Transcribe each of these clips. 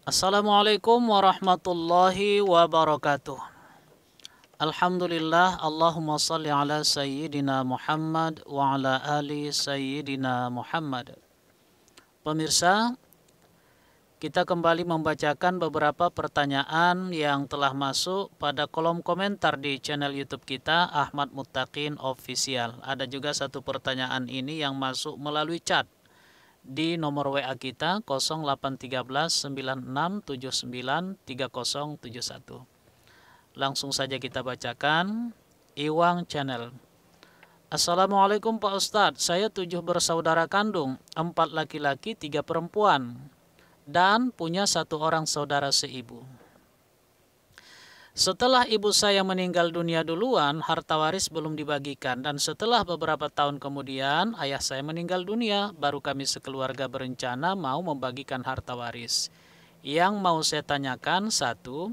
Assalamualaikum warahmatullahi wabarakatuh. Alhamdulillah, Allahumma salli ala Sayyidina Muhammad wa ala ali Sayyidina Muhammad. Pemirsa, kita kembali membacakan beberapa pertanyaan yang telah masuk pada kolom komentar di channel YouTube kita, Ahmad Muttaqin Official. Ada juga satu pertanyaan ini yang masuk melalui chat di nomor WA kita 0813 9679 3071. Langsung saja kita bacakan. Iwang Channel. Assalamualaikum Pak Ustadz, saya 7 bersaudara kandung, 4 laki-laki 3 perempuan, dan punya 1 orang saudara seibu. Setelah ibu saya meninggal dunia duluan, harta waris belum dibagikan, dan setelah beberapa tahun kemudian ayah saya meninggal dunia, baru kami sekeluarga berencana mau membagikan harta waris. Yang mau saya tanyakan, 1,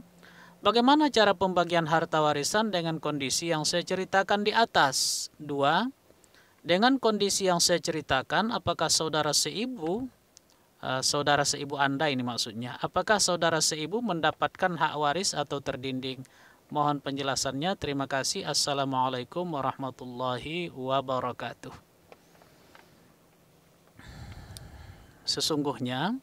bagaimana cara pembagian harta warisan dengan kondisi yang saya ceritakan di atas? 2, dengan kondisi yang saya ceritakan, apakah saudara seibu Anda ini maksudnya, apakah saudara seibu mendapatkan hak waris atau terdinding? Mohon penjelasannya. Terima kasih. Assalamualaikum warahmatullahi wabarakatuh. Sesungguhnya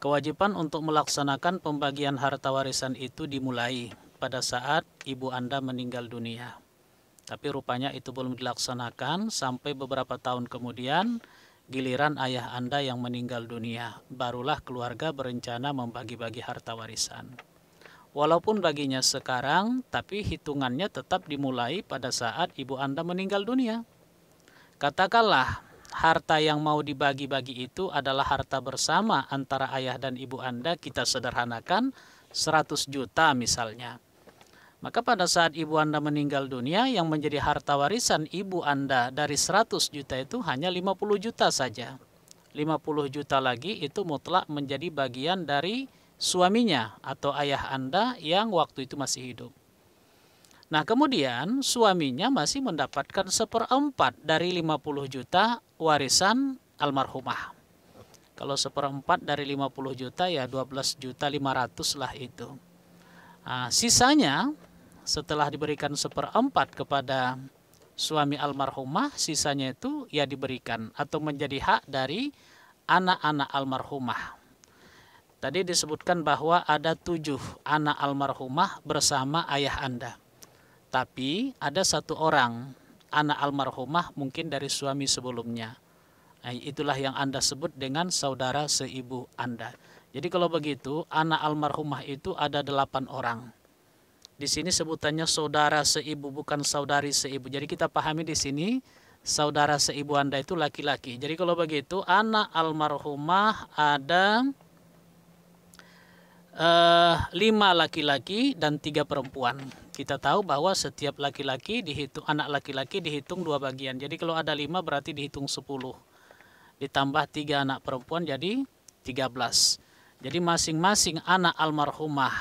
kewajiban untuk melaksanakan pembagian harta warisan itu dimulai pada saat ibu Anda meninggal dunia. Tapi rupanya itu belum dilaksanakan sampai beberapa tahun kemudian, giliran ayah Anda yang meninggal dunia. Barulah keluarga berencana membagi-bagi harta warisan. Walaupun baginya sekarang, tapi hitungannya tetap dimulai pada saat ibu Anda meninggal dunia. Katakanlah harta yang mau dibagi-bagi itu adalah harta bersama antara ayah dan ibu Anda, kita sederhanakan 100 juta misalnya. Maka pada saat ibu Anda meninggal dunia, yang menjadi harta warisan ibu Anda dari 100 juta itu hanya 50 juta saja. 50 juta lagi itu mutlak menjadi bagian dari suaminya atau ayah Anda yang waktu itu masih hidup. Nah, kemudian suaminya masih mendapatkan 1/4 dari 50 juta warisan almarhumah. Kalau 1/4 dari 50 juta ya 12.500.000 lah itu. Nah, sisanya setelah diberikan 1/4 kepada suami almarhumah, sisanya itu ya diberikan atau menjadi hak dari anak-anak almarhumah. Tadi disebutkan bahwa ada 7 anak almarhumah bersama ayah Anda. Tapi ada 1 orang anak almarhumah mungkin dari suami sebelumnya. Nah, itulah yang Anda sebut dengan saudara seibu Anda. Jadi kalau begitu, anak almarhumah itu ada 8 orang. Di sini sebutannya saudara seibu, bukan saudari seibu. Jadi kita pahami di sini saudara seibu Anda itu laki-laki. Jadi kalau begitu, anak almarhumah ada 5 laki-laki dan 3 perempuan. Kita tahu bahwa setiap laki-laki dihitung, anak laki-laki dihitung 2 bagian. Jadi kalau ada 5 berarti dihitung 10. Ditambah 3 anak perempuan jadi 13. Jadi masing-masing anak almarhumah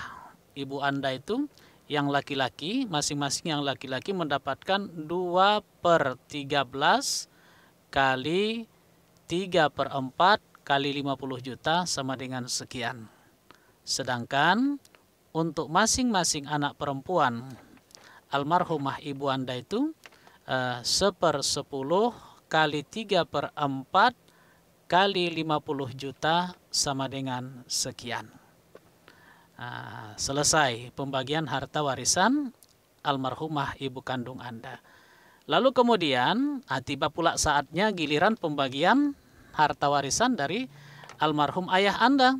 ibu Anda itu yang laki-laki, masing-masing yang laki-laki mendapatkan 2/13 kali 3/4 kali 50 juta sama dengan sekian. Sedangkan untuk masing-masing anak perempuan almarhumah ibu Anda itu 1/10 kali 3/4 kali 50 juta sama dengan sekian. Selesai pembagian harta warisan almarhumah ibu kandung Anda. Lalu kemudian tiba pula saatnya giliran pembagian harta warisan dari almarhum ayah Anda.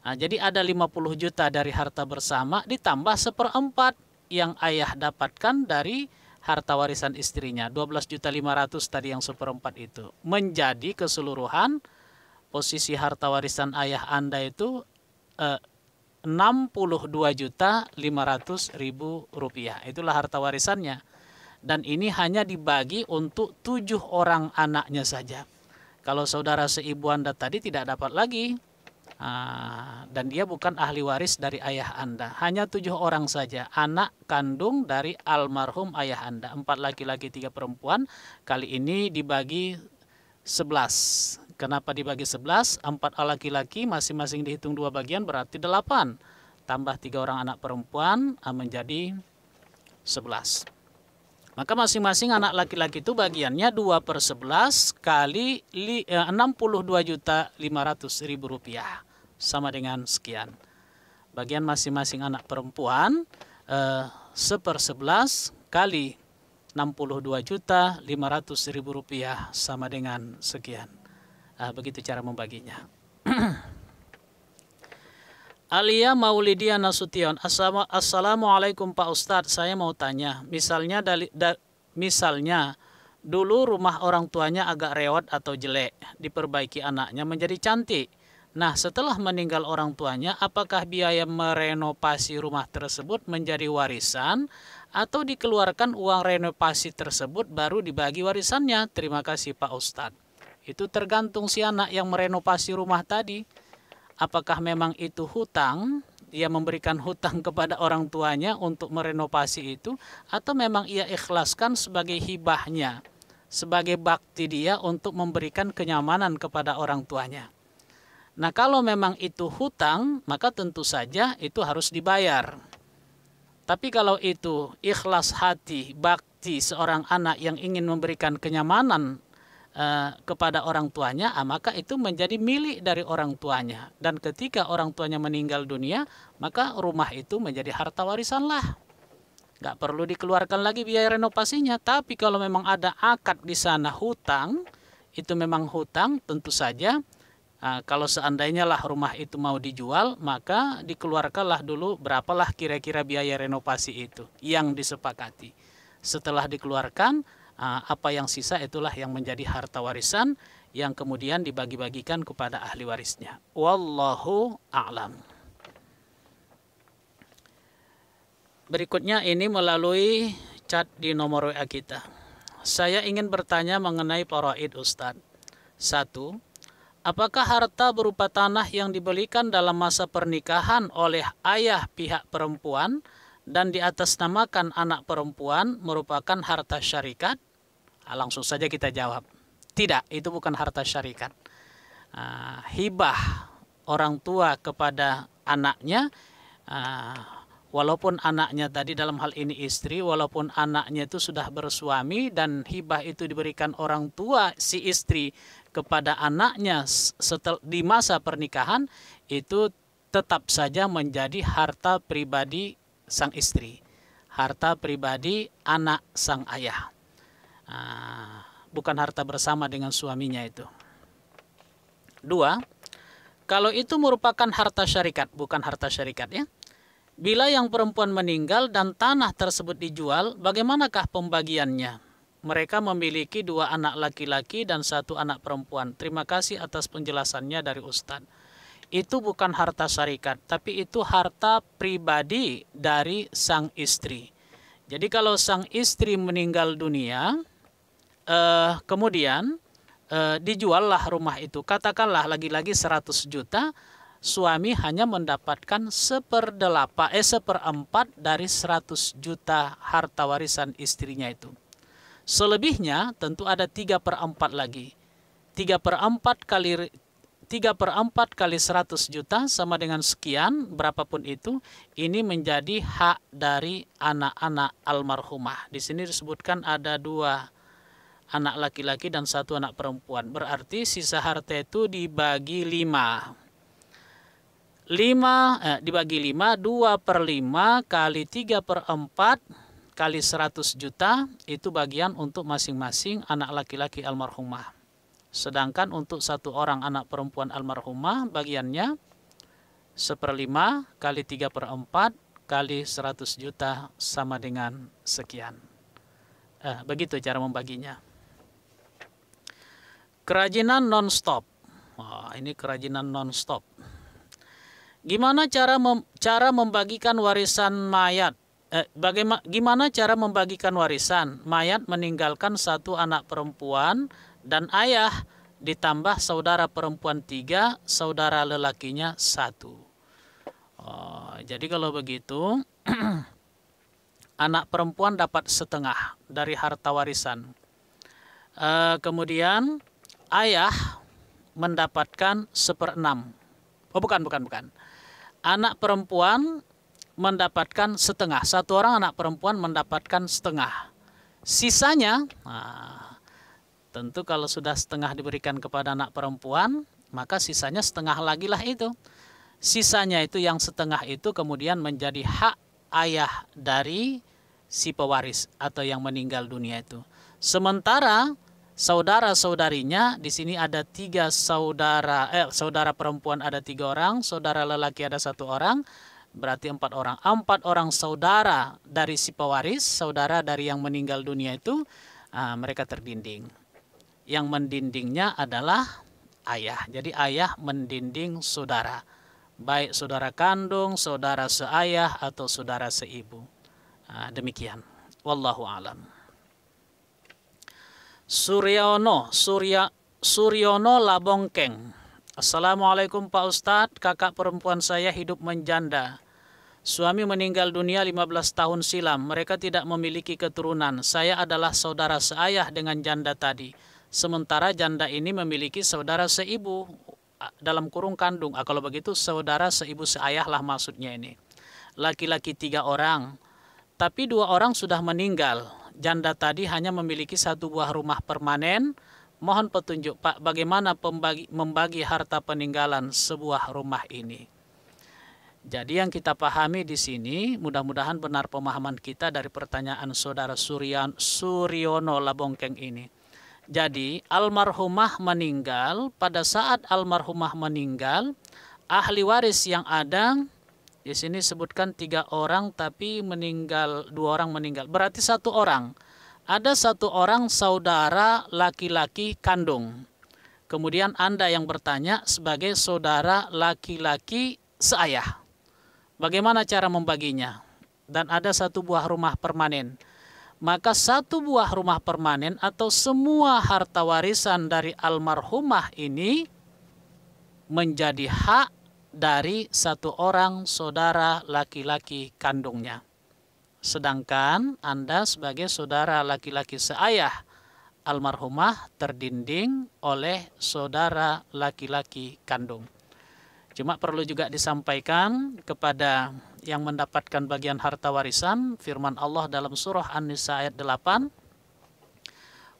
Jadi ada 50 juta dari harta bersama ditambah 1/4 yang ayah dapatkan dari harta warisan istrinya, 12.500.000 tadi yang 1/4 itu. Menjadi keseluruhan posisi harta warisan ayah Anda itu 62.500.000 rupiah. Itulah harta warisannya. Dan ini hanya dibagi untuk 7 orang anaknya saja. Kalau saudara seibu Anda tadi tidak dapat lagi. Dan dia bukan ahli waris dari ayah Anda. Hanya 7 orang saja anak kandung dari almarhum ayah Anda. 4 laki-laki 3 perempuan. Kali ini dibagi 11. Kenapa dibagi 11? 4 laki-laki, masing-masing dihitung 2 bagian, berarti 8. Tambah 3 orang anak perempuan menjadi 11. Maka masing-masing anak laki-laki itu bagiannya 2/11 kali 62.500.000 rupiah. Sama dengan sekian. Bagian masing-masing anak perempuan 1/11 kali 62.500.000 rupiah sama dengan sekian. Begitu cara membaginya. Alia Maulidia Nasution. Assalamualaikum Pak Ustadz, saya mau tanya, misalnya dulu rumah orang tuanya agak rewat atau jelek, diperbaiki anaknya menjadi cantik. Nah, setelah meninggal orang tuanya, apakah biaya merenovasi rumah tersebut menjadi warisan atau dikeluarkan uang renovasi tersebut baru dibagi warisannya? Terima kasih Pak Ustadz. Itu tergantung si anak yang merenovasi rumah tadi. Apakah memang itu hutang, ia memberikan hutang kepada orang tuanya untuk merenovasi itu, atau memang ia ikhlaskan sebagai hibahnya, sebagai bakti dia untuk memberikan kenyamanan kepada orang tuanya. Nah, kalau memang itu hutang, maka tentu saja itu harus dibayar. Tapi kalau itu ikhlas hati, bakti seorang anak yang ingin memberikan kenyamanan kepada orang tuanya, maka itu menjadi milik dari orang tuanya. Dan ketika orang tuanya meninggal dunia, maka rumah itu menjadi harta warisan lah. Nggak perlu dikeluarkan lagi biaya renovasinya. Tapi kalau memang ada akad di sana hutang, itu memang hutang, tentu saja kalau seandainya lah rumah itu mau dijual, maka dikeluarkanlah dulu berapalah kira-kira biaya renovasi itu yang disepakati. Setelah dikeluarkan, apa yang sisa itulah yang menjadi harta warisan yang kemudian dibagi-bagikan kepada ahli warisnya. Wallahu a'lam. Berikutnya ini melalui chat di nomor WA kita. Saya ingin bertanya mengenai faraid Ustadz. 1. Apakah harta berupa tanah yang dibelikan dalam masa pernikahan oleh ayah pihak perempuan dan diatasnamakan anak perempuan merupakan harta syarikat? Langsung saja kita jawab, tidak, itu bukan harta syarikat. Hibah orang tua kepada anaknya, walaupun anaknya tadi dalam hal ini istri, walaupun anaknya itu sudah bersuami dan hibah itu diberikan orang tua si istri kepada anaknya di masa pernikahan, itu tetap saja menjadi harta pribadi sang istri, harta pribadi anak sang ayah, bukan harta bersama dengan suaminya itu. 2, kalau itu merupakan harta syarikat, bukan harta syarikat ya. Bila yang perempuan meninggal dan tanah tersebut dijual, bagaimanakah pembagiannya? Mereka memiliki 2 anak laki-laki dan 1 anak perempuan. Terima kasih atas penjelasannya dari Ustadz. Itu bukan harta syarikat, tapi itu harta pribadi dari sang istri. Jadi kalau sang istri meninggal dunia, kemudian dijuallah rumah itu, katakanlah lagi-lagi 100 juta, suami hanya mendapatkan 1/4 dari 100 juta harta warisan istrinya itu. Selebihnya tentu ada 3/4 lagi. 3/4 kali 100 juta sama dengan sekian, berapapun itu, ini menjadi hak dari anak-anak almarhumah. Di sini disebutkan ada 2 anak laki-laki dan 1 anak perempuan. Berarti sisa harta itu dibagi 5. Dibagi 5, 2/5 kali 3/4 kali 100 juta, itu bagian untuk masing-masing anak laki-laki almarhumah. Sedangkan untuk 1 orang anak perempuan almarhumah, bagiannya 1/5 kali 3/4 kali 100 juta sama dengan sekian. Begitu cara membaginya. Kerajinan non-stop. Ini kerajinan non-stop. Gimana cara membagikan warisan mayat? Gimana cara membagikan warisan? Mayat meninggalkan 1 anak perempuan dan ayah, ditambah saudara perempuan 3, saudara lelakinya 1. Jadi kalau begitu, anak perempuan dapat setengah dari harta warisan. Kemudian ayah mendapatkan 1/6. Oh bukan. Anak perempuan mendapatkan setengah. Satu orang anak perempuan mendapatkan setengah. Sisanya, tentu kalau sudah setengah diberikan kepada anak perempuan, maka sisanya setengah lagi lah itu. Sisanya itu yang setengah itu kemudian menjadi hak ayah dari si pewaris atau yang meninggal dunia itu. Sementara saudara-saudarinya di sini ada 3 saudara, saudara perempuan ada 3 orang, saudara lelaki ada 1 orang, berarti 4 orang. 4 orang saudara dari si pewaris, saudara dari yang meninggal dunia itu, mereka terdinding. Yang mendindingnya adalah ayah. Jadi ayah mendinding saudara, baik saudara kandung, saudara seayah atau saudara seibu. Demikian. Wallahu alam. Suryono Labongkeng. Assalamualaikum Pak Ustadz, kakak perempuan saya hidup menjanda. Suami meninggal dunia 15 tahun silam. Mereka tidak memiliki keturunan. Saya adalah saudara seayah dengan janda tadi. Sementara janda ini memiliki saudara seibu, dalam kurung kandung. Kalau begitu saudara seibu seayah lah maksudnya ini. Laki-laki 3 orang. Tapi 2 orang sudah meninggal. Janda tadi hanya memiliki 1 buah rumah permanen. Mohon petunjuk Pak, bagaimana membagi harta peninggalan sebuah rumah ini. Jadi yang kita pahami di sini, mudah-mudahan benar pemahaman kita dari pertanyaan saudara Suryono Labongkeng ini. Jadi almarhumah meninggal, pada saat almarhumah meninggal, ahli waris yang ada, di sini sebutkan 3 orang tapi meninggal, 2 orang meninggal. Berarti 1 orang. Ada 1 orang saudara laki-laki kandung. Kemudian Anda yang bertanya sebagai saudara laki-laki seayah. Bagaimana cara membaginya? Dan ada 1 buah rumah permanen. Maka 1 buah rumah permanen atau semua harta warisan dari almarhumah ini menjadi hak dari 1 orang saudara laki-laki kandungnya. Sedangkan Anda sebagai saudara laki-laki seayah almarhumah terdinding oleh saudara laki-laki kandung. Cuma perlu juga disampaikan kepada yang mendapatkan bagian harta warisan, firman Allah dalam surah An-Nisa ayat 8,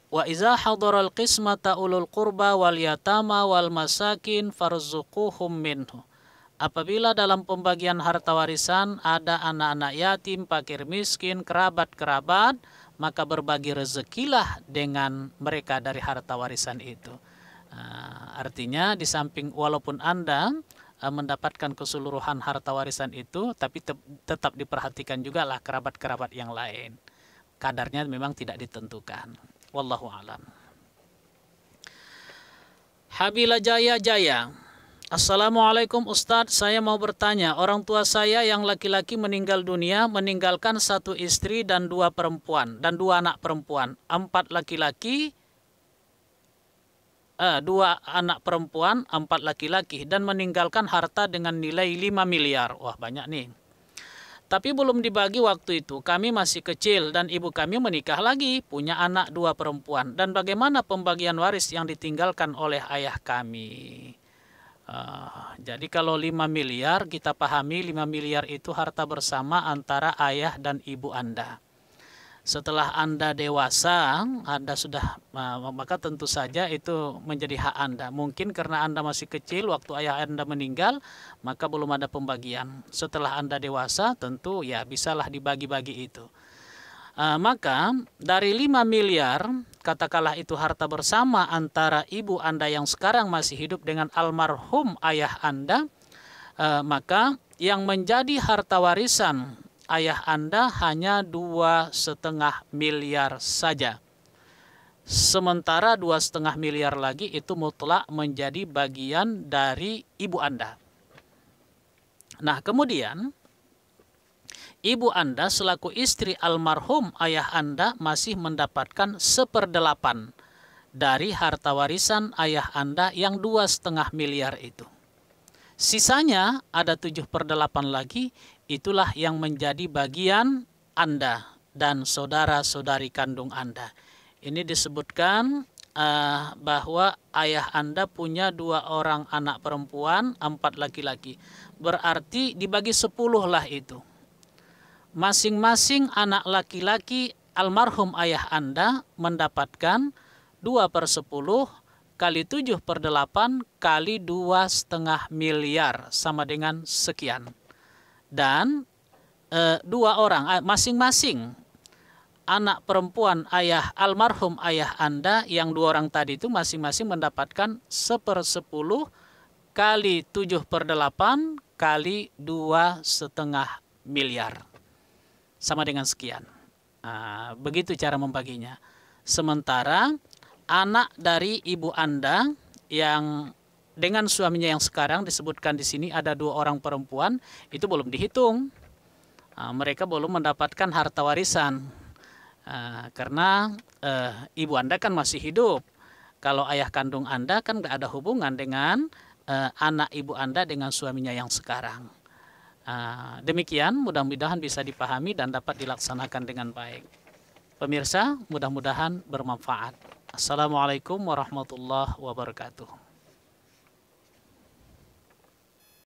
wa iza hadaral qismata ulul qurba wal yatama wal masakin farzuquhum minhu. Apabila dalam pembagian harta warisan ada anak-anak yatim, fakir miskin, kerabat-kerabat, maka berbagi rezekilah dengan mereka dari harta warisan itu. Artinya di samping walaupun Anda mendapatkan keseluruhan harta warisan itu, tapi tetap diperhatikan juga lah kerabat-kerabat yang lain. Kadarnya memang tidak ditentukan. Wallahu alam. Habila Jaya. Assalamualaikum Ustadz, saya mau bertanya, orang tua saya yang laki-laki meninggal dunia, meninggalkan 1 istri dan 2 perempuan dan 2 anak perempuan, 4 laki-laki, 2 anak perempuan, 4 laki-laki, dan meninggalkan harta dengan nilai 5 miliar. Wah banyak nih. Tapi belum dibagi waktu itu, kami masih kecil dan ibu kami menikah lagi, punya anak 2 perempuan. Dan bagaimana pembagian waris yang ditinggalkan oleh ayah kami? Jadi kalau 5 miliar, kita pahami 5 miliar itu harta bersama antara ayah dan ibu Anda. Setelah Anda dewasa, Anda sudah, maka tentu saja itu menjadi hak Anda. Mungkin karena Anda masih kecil waktu ayah Anda meninggal, maka belum ada pembagian. Setelah Anda dewasa, tentu ya bisalah dibagi-bagi itu. Maka dari 5 miliar, katakanlah itu harta bersama antara ibu Anda yang sekarang masih hidup dengan almarhum ayah Anda, maka yang menjadi harta warisan ayah Anda hanya 2,5 miliar saja. Sementara 2,5 miliar lagi itu mutlak menjadi bagian dari ibu Anda. Nah kemudian ibu Anda selaku istri almarhum ayah Anda masih mendapatkan 1/8 dari harta warisan ayah Anda yang 2,5 miliar itu. Sisanya ada 7/8 lagi, itulah yang menjadi bagian Anda dan saudara-saudari kandung Anda. Ini disebutkan bahwa ayah Anda punya 2 orang anak perempuan, 4 laki-laki. Berarti dibagi 10 lah itu. Masing-masing anak laki-laki almarhum ayah Anda mendapatkan 2/10 kali 7/8 kali 2,5 miliar sama dengan sekian. Dan 2 orang masing-masing anak perempuan almarhum ayah Anda yang 2 orang tadi itu masing-masing mendapatkan 1/10 kali 7/8 kali 2,5 miliar sama dengan sekian. Nah, begitu cara membaginya. Sementara anak dari ibu Anda yang dengan suaminya yang sekarang disebutkan di sini ada 2 orang perempuan, itu belum dihitung. Mereka belum mendapatkan harta warisan. Karena ibu Anda kan masih hidup. Kalau ayah kandung Anda kan nggak ada hubungan dengan anak ibu Anda dengan suaminya yang sekarang. Demikian, mudah-mudahan bisa dipahami dan dapat dilaksanakan dengan baik. Pemirsa, mudah-mudahan bermanfaat. Assalamualaikum warahmatullahi wabarakatuh.